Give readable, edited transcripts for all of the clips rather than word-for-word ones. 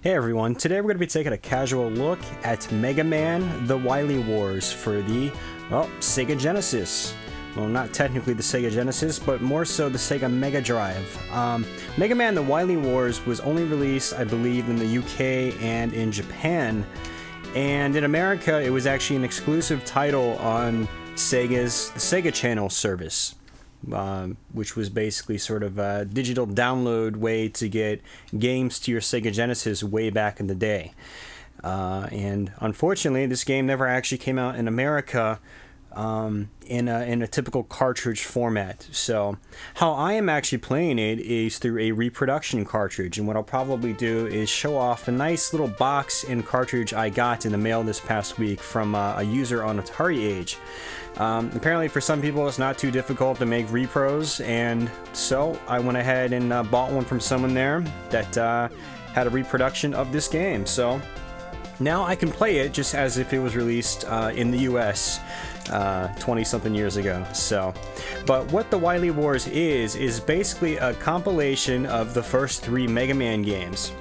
Hey everyone, today we're going to be taking a casual look at Mega Man The Wily Wars for the, well, Sega Genesis. Well, not technically the Sega Genesis, but more so the Sega Mega Drive. Mega Man The Wily Wars was only released, I believe, in the UK and in Japan. And in America, it was actually an exclusive title on Sega's Sega Channel service. Which was basically sort of a digital download way to get games to your Sega Genesis way back in the day. And unfortunately, this game never actually came out in America in a typical cartridge format. So how I am actually playing it is through a reproduction cartridge, and what I'll probably do is show off a nice little box and cartridge I got in the mail this past week from a user on Atari Age. Apparently for some people it's not too difficult to make repros, and so I went ahead and bought one from someone there that had a reproduction of this game. So now I can play it just as if it was released in the US 20-something years ago. So, but what the Wily Wars is basically a compilation of the first 3 Mega Man games.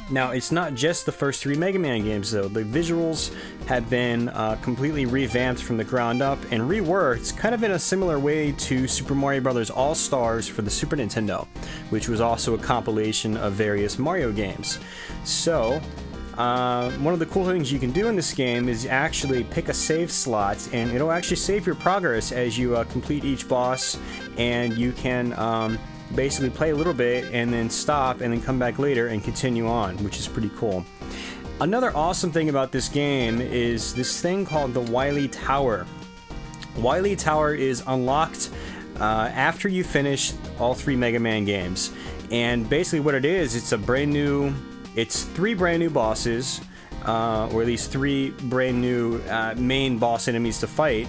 Now, it's not just the first 3 Mega Man games, though. The visuals have been completely revamped from the ground up and reworked kind of in a similar way to Super Mario Bros. All-Stars for the Super Nintendo, which was also a compilation of various Mario games. So, one of the cool things you can do in this game is actually pick a save slot, and it'll actually save your progress as you complete each boss, and you can basically play a little bit and then stop and then come back later and continue on, which is pretty cool. Another awesome thing about this game is this thing called the Wily Tower. Wily Tower is unlocked after you finish all 3 Mega Man games, and basically what it is, it's 3 brand new bosses, or at least 3 brand new main boss enemies to fight.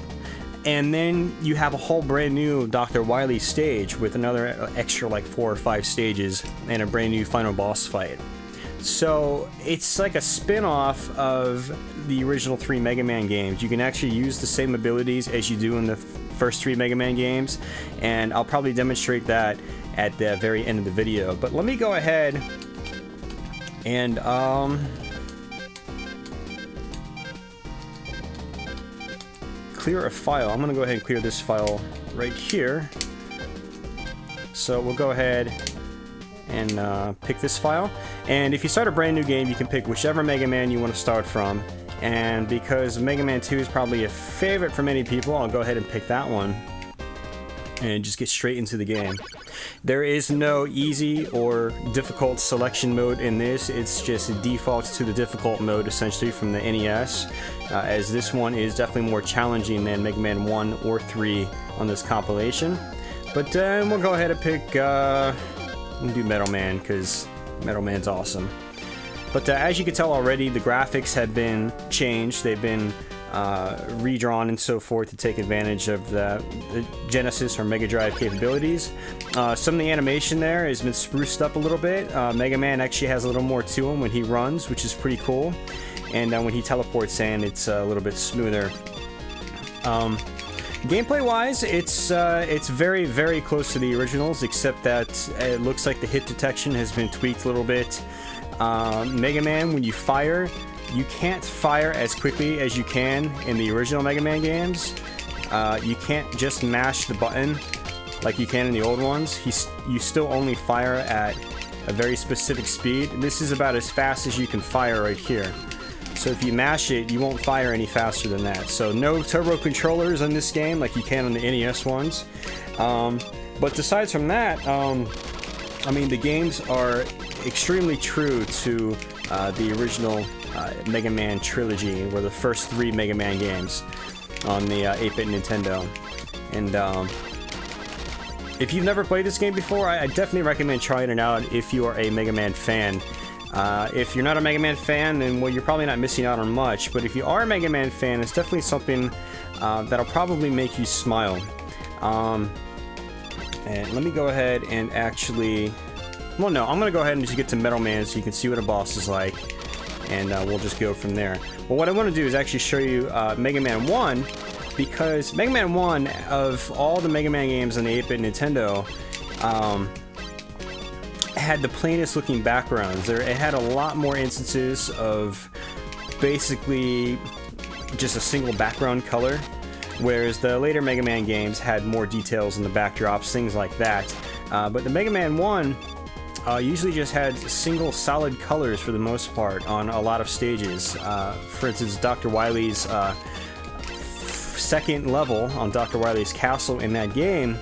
And then you have a whole brand new Dr. Wily stage with another extra like 4 or 5 stages and a brand new final boss fight. So it's like a spin-off of the original 3 Mega Man games. You can actually use the same abilities as you do in the first 3 Mega Man games, and I'll probably demonstrate that at the very end of the video. But let me go ahead and clear a file. I'm gonna go ahead and clear this file right here. So we'll go ahead and pick this file, and if you start a brand new game, you can pick whichever Mega Man you want to start from, and because Mega Man 2 is probably a favorite for many people, I'll go ahead and pick that one and just get straight into the game. There is no easy or difficult selection mode in this. It's just defaults to the difficult mode essentially from the NES, as this one is definitely more challenging than Mega Man 1 or 3 on this compilation. But we'll go ahead and pick, we'll do Metal Man because Metal Man's awesome. But as you can tell already, the graphics have been changed. They've been redrawn and so forth to take advantage of the Genesis or Mega Drive capabilities. Some of the animation there has been spruced up a little bit. Mega Man actually has a little more to him when he runs, which is pretty cool. And when he teleports in, it's a little bit smoother. Gameplay-wise, it's very, very close to the originals, except that it looks like the hit detection has been tweaked a little bit. Mega Man, when you fire, you can't fire as quickly as you can in the original Mega Man games. You can't just mash the button like you can in the old ones. You still only fire at a very specific speed. This is about as fast as you can fire right here. So if you mash it, you won't fire any faster than that. So no turbo controllers in this game like you can on the NES ones. But aside from that, I mean, the games are extremely true to the original Mega Man trilogy, were the first 3 Mega Man games on the 8-bit Nintendo. And if you've never played this game before, I definitely recommend trying it out if you are a Mega Man fan. If you're not a Mega Man fan, then well, you're probably not missing out on much, but if you are a Mega Man fan, it's definitely something that'll probably make you smile. And let me go ahead and actually... Well, no, I'm going to go ahead and just get to Metal Man so you can see what a boss is like, and we'll just go from there. Well, what I want to do is actually show you Mega Man 1, because Mega Man 1, of all the Mega Man games on the 8-bit Nintendo, had the plainest looking backgrounds. It had a lot more instances of basically just a single background color, whereas the later Mega Man games had more details in the backdrops, things like that. But the Mega Man 1 usually just had single solid colors for the most part on a lot of stages. For instance, Dr. Wily's second level on Dr. Wily's castle in that game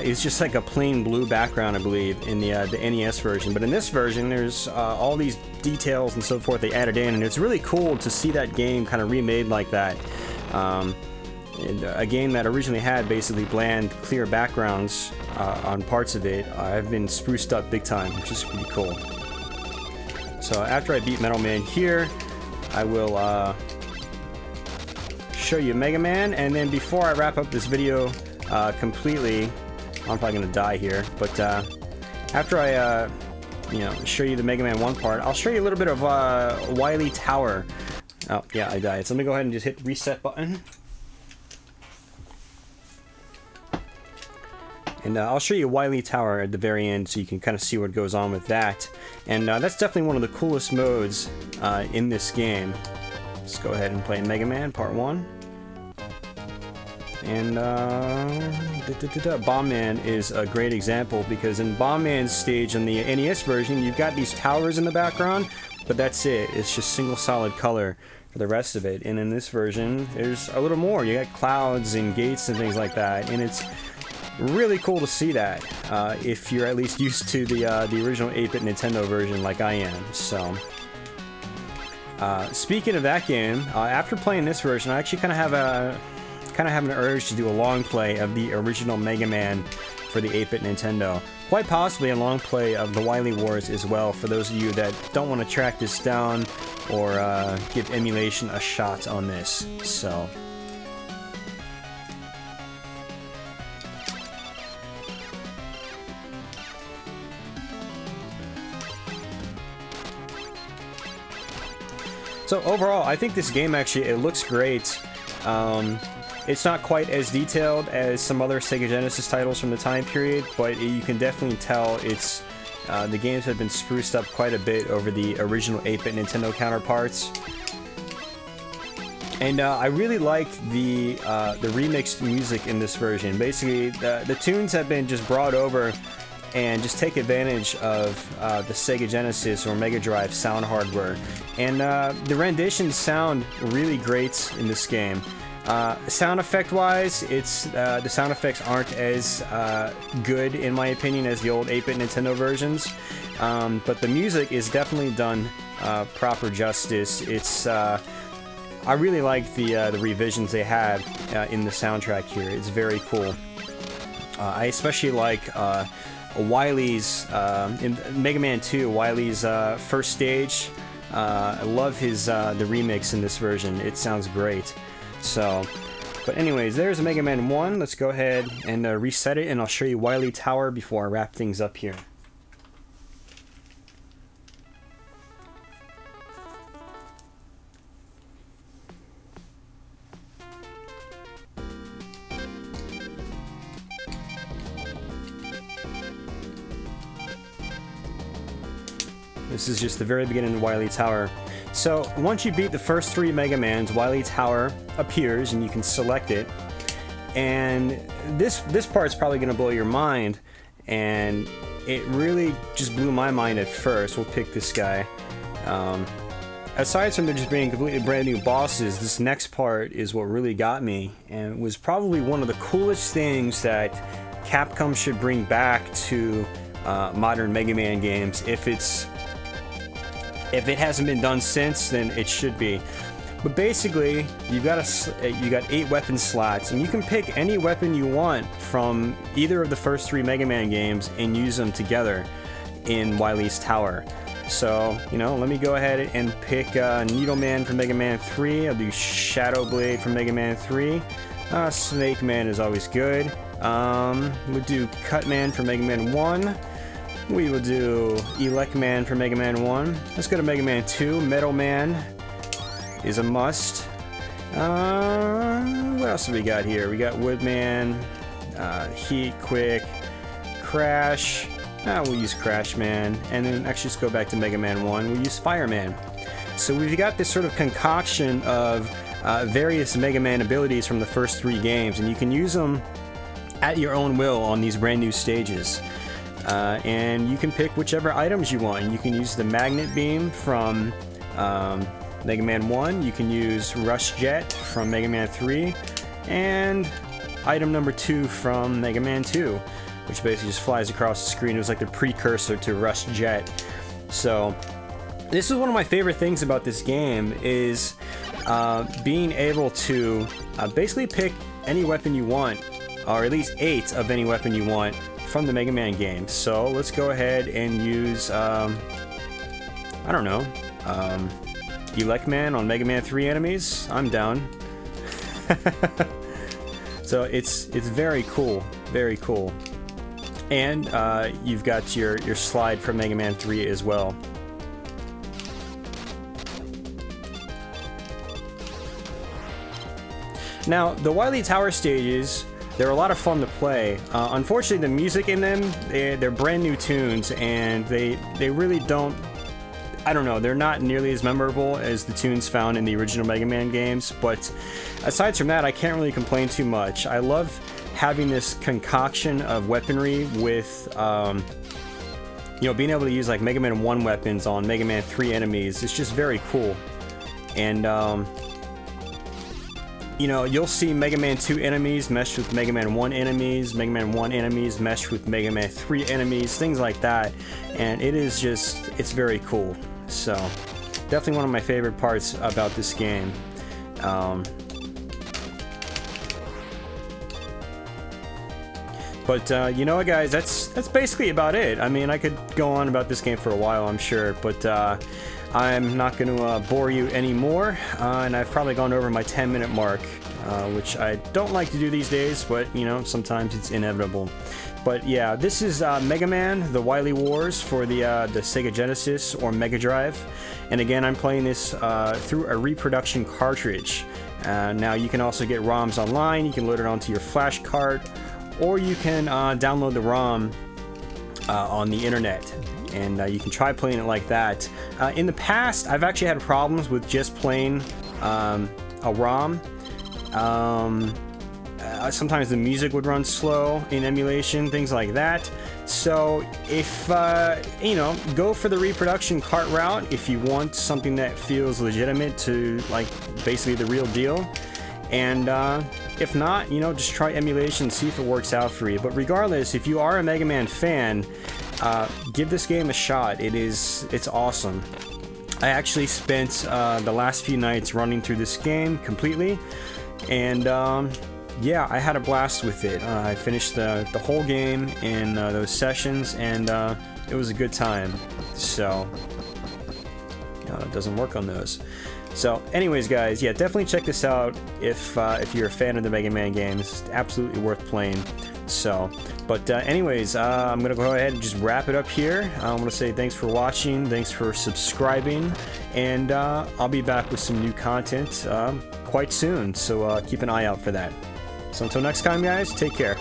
is just like a plain blue background, I believe, in the NES version. But in this version, there's all these details and so forth they added in, and it's really cool to see that game kind of remade like that. A game that originally had basically bland, clear backgrounds on parts of it have been spruced up big time, which is pretty cool. So after I beat Metal Man here, I will show you Mega Man, and then before I wrap up this video completely, I'm probably gonna die here, but after I show you the Mega Man 1 part, I'll show you a little bit of Wily Tower. Oh yeah, I died. So let me go ahead and just hit the reset button. And I'll show you Wily Tower at the very end so you can kind of see what goes on with that. And that's definitely one of the coolest modes in this game. Let's go ahead and play Mega Man Part 1. And Bomb Man is a great example, because in Bomb Man's stage in the NES version, you've got these towers in the background, but that's it. It's just single solid color for the rest of it. And in this version, there's a little more. You got clouds and gates and things like that, and it's really cool to see that if you're at least used to the original 8-bit Nintendo version like I am. So speaking of that game, after playing this version, I actually kind of have an urge to do a long play of the original Mega Man for the 8-bit Nintendo. Quite possibly a long play of the Wily Wars as well, for those of you that don't want to track this down or give emulation a shot on this. So overall, I think this game actually, it looks great. It's not quite as detailed as some other Sega Genesis titles from the time period, but you can definitely tell it's the games have been spruced up quite a bit over the original 8-bit Nintendo counterparts. And I really like the remixed music in this version. Basically, the tunes have been just brought over and just take advantage of the Sega Genesis or Mega Drive sound hardware. And the renditions sound really great in this game. Sound effect wise, the sound effects aren't as good in my opinion as the old 8-bit Nintendo versions, but the music is definitely done proper justice. It's I really like the revisions they had in the soundtrack here. It's very cool. I especially like Wily's in Mega Man 2, Wily's first stage. I love his the remix in this version. It sounds great. So, but anyways, there's Mega Man 1. Let's go ahead and reset it, and I'll show you Wily Tower before I wrap things up here. This is just the very beginning of Wily Tower. So once you beat the first 3 Mega Mans, Wily Tower appears and you can select it. And this part's probably going to blow your mind, and it really just blew my mind at first. We'll pick this guy. Aside from there just being completely brand new bosses, this next part is what really got me, and was probably one of the coolest things that Capcom should bring back to modern Mega Man games. If it hasn't been done since, then it should be. But basically, you got 8 weapon slots, and you can pick any weapon you want from either of the first 3 Mega Man games and use them together in Wily's Tower. So, let me go ahead and pick Needle Man from Mega Man 3. I'll do Shadow Blade from Mega Man 3. Snake Man is always good. We'll do Cut Man from Mega Man 1. We will do Elect Man for Mega Man 1. Let's go to Mega Man 2. Metal Man is a must. What else have we got here? We got Woodman, Heat, Quick, Crash, We'll use Crash Man, and then actually just go back to Mega Man 1, we'll use Fireman. So we've got this sort of concoction of various Mega Man abilities from the first 3 games, and you can use them at your own will on these brand new stages. And you can pick whichever items you want. You can use the Magnet Beam from Mega Man 1, you can use Rush Jet from Mega Man 3, and item number 2 from Mega Man 2, which basically just flies across the screen. It was like the precursor to Rush Jet. So this is one of my favorite things about this game, is being able to basically pick any weapon you want, or at least 8 of any weapon you want from the Mega Man game. So let's go ahead and use, I don't know, Elect Man on Mega Man 3 enemies. I'm down. So it's very cool, very cool. And you've got your slide from Mega Man 3 as well. Now, the Wily Tower stages, they're a lot of fun to play. Unfortunately, the music in them, they're brand new tunes, and they really don't, I don't know, they're not nearly as memorable as the tunes found in the original Mega Man games, but aside from that, I can't really complain too much. I love having this concoction of weaponry with, you know, being able to use like Mega Man 1 weapons on Mega Man 3 enemies. It's just very cool. And, you know, you'll see Mega Man 2 enemies meshed with Mega Man 1 enemies, Mega Man 1 enemies meshed with Mega Man 3 enemies, things like that. And it is just, it's very cool. So, definitely one of my favorite parts about this game. But you know what, guys, that's basically about it. I mean, I could go on about this game for a while, I'm sure, but I'm not going to bore you anymore, and I've probably gone over my 10-minute mark, which I don't like to do these days, but, you know, sometimes it's inevitable. But yeah, this is Mega Man, the Wily Wars for the Sega Genesis or Mega Drive, and again, I'm playing this through a reproduction cartridge. Now, you can also get ROMs online, you can load it onto your flash card, or you can download the ROM on the internet, and you can try playing it like that. In the past, I've actually had problems with just playing a ROM. Sometimes the music would run slow in emulation, things like that. So if, you know, go for the reproduction cart route if you want something that feels legitimate to, like, basically the real deal. And if not, you know, just try emulation, see if it works out for you. But regardless, if you are a Mega Man fan, give this game a shot. It's awesome. I actually spent the last few nights running through this game completely, and yeah, I had a blast with it. I finished the whole game in those sessions, and it was a good time. So, it doesn't work on those. So, anyways, guys, yeah, definitely check this out if you're a fan of the Mega Man games. It's absolutely worth playing. So, but anyways, I'm gonna go ahead and just wrap it up here. I want to say thanks for watching, thanks for subscribing, and I'll be back with some new content quite soon. So keep an eye out for that. So until next time, guys, take care.